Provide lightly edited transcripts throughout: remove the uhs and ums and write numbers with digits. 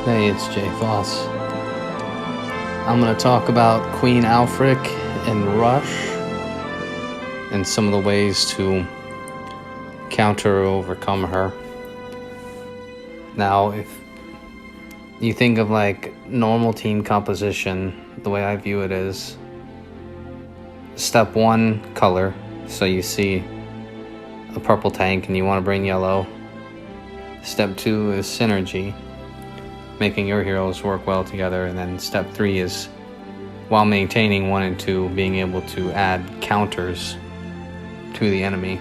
Hey, it's JFosss. I'm going to talk about Queen Alfric and Rush and some of the ways to counter or overcome her. Now, if you think of like normal team composition, the way I view it is step one, color. So you see a purple tank and you want to bring yellow. Step two is synergy, making your heroes work well together. And then step three is, while maintaining 1 and 2, being able to add counters to the enemy.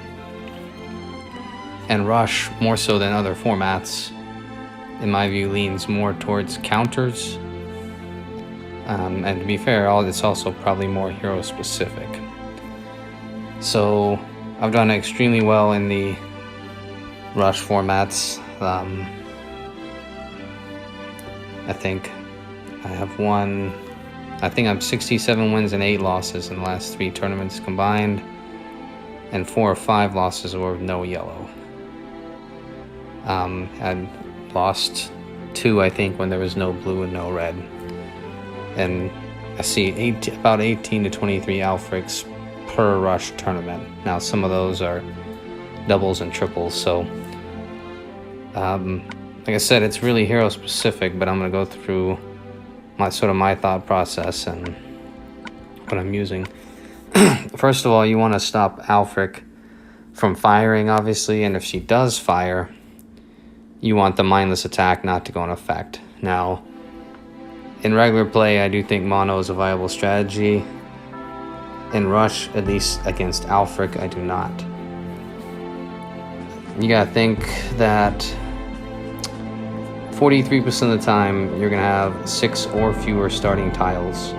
And Rush, more so than other formats, in my view, leans more towards counters. And to be fair, it's also probably more hero specific. So I've done extremely well in the Rush formats. I think I have I'm 67 wins and 8 losses in the last 3 tournaments combined, and 4 or 5 losses were with no yellow. I lost 2, I think, when there was no blue and no red. And I see about 18 to 23 Alfrics per Rush tournament. Now, some of those are doubles and triples, so like I said, it's really hero specific, but I'm going to go through my thought process and what I'm using. First of all, you want to stop Alfric from firing, obviously, and if she does fire, you want the mindless attack not to go in effect. Now, in regular play, I do think mono is a viable strategy. In Rush, at least against Alfric, I do not. You gotta think that 43% of the time, you're gonna have 6 or fewer starting tiles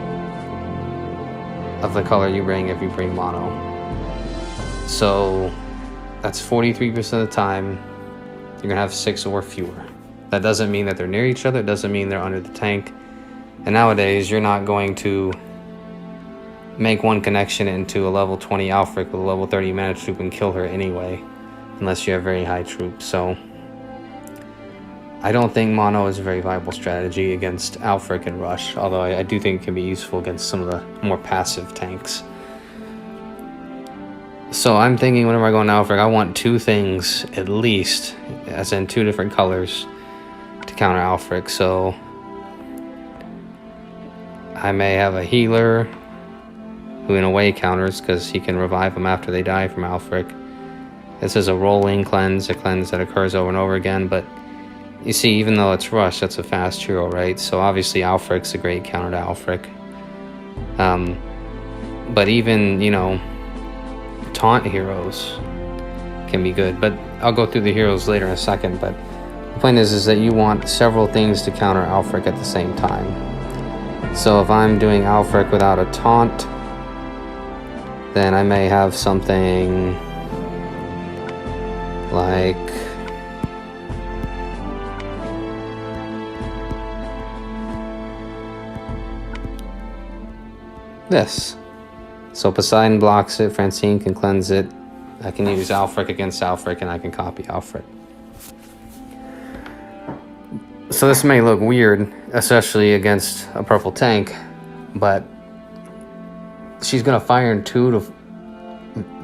of the color you bring if you bring mono. So that's 43% of the time, you're gonna have 6 or fewer. That doesn't mean that they're near each other. It doesn't mean they're under the tank. And nowadays, you're not going to make one connection into a level 20 Alfric with a level 30 mana troop and kill her anyway, unless you have very high troops. So I don't think mono is a very viable strategy against Alfric and Rush, although I do think it can be useful against some of the more passive tanks. So I'm thinking whenever I go into Alfric, I want 2 things at least, as in 2 different colors, to counter Alfric. So I may have a healer who in a way counters because he can revive them after they die from Alfric. This is a rolling cleanse, a cleanse that occurs over and over again, but you see, even though it's Rush, that's a fast hero, right? So obviously Alfric's a great counter to Alfric. But even, taunt heroes can be good. But I'll go through the heroes later in a second. But the point is that you want several things to counter Alfric at the same time. So if I'm doing Alfric without a taunt, then I may have something like this. So Poseidon blocks it, Francine can cleanse it, I can use Alfric against Alfric, and I can copy Alfric. So this may look weird, especially against a purple tank, but she's going to fire in 2 to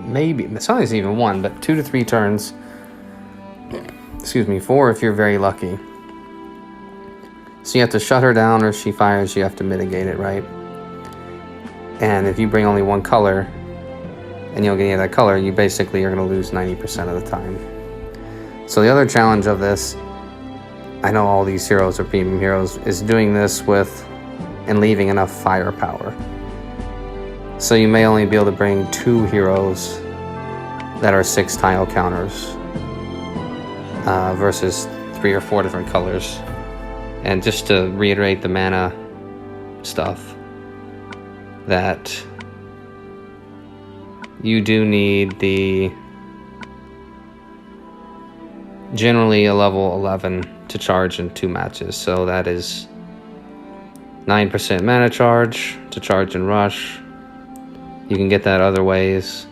maybe, sometimes even 1, but 2 to 3 turns. 4 if you're very lucky. So you have to shut her down, or if she fires, you have to mitigate it, right? And if you bring only 1 color and you don't get any of that color, you basically are going to lose 90% of the time. So the other challenge of this, I know all these heroes are premium heroes, is doing this with and leaving enough firepower. So you may only be able to bring 2 heroes that are 6 tile counters versus 3 or 4 different colors. And just to reiterate the mana stuff, that you do need generally a level 11 to charge in 2 matches. So that is 9% mana charge to charge in Rush. You can get that other ways,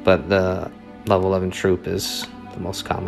but the level 11 troop is the most common.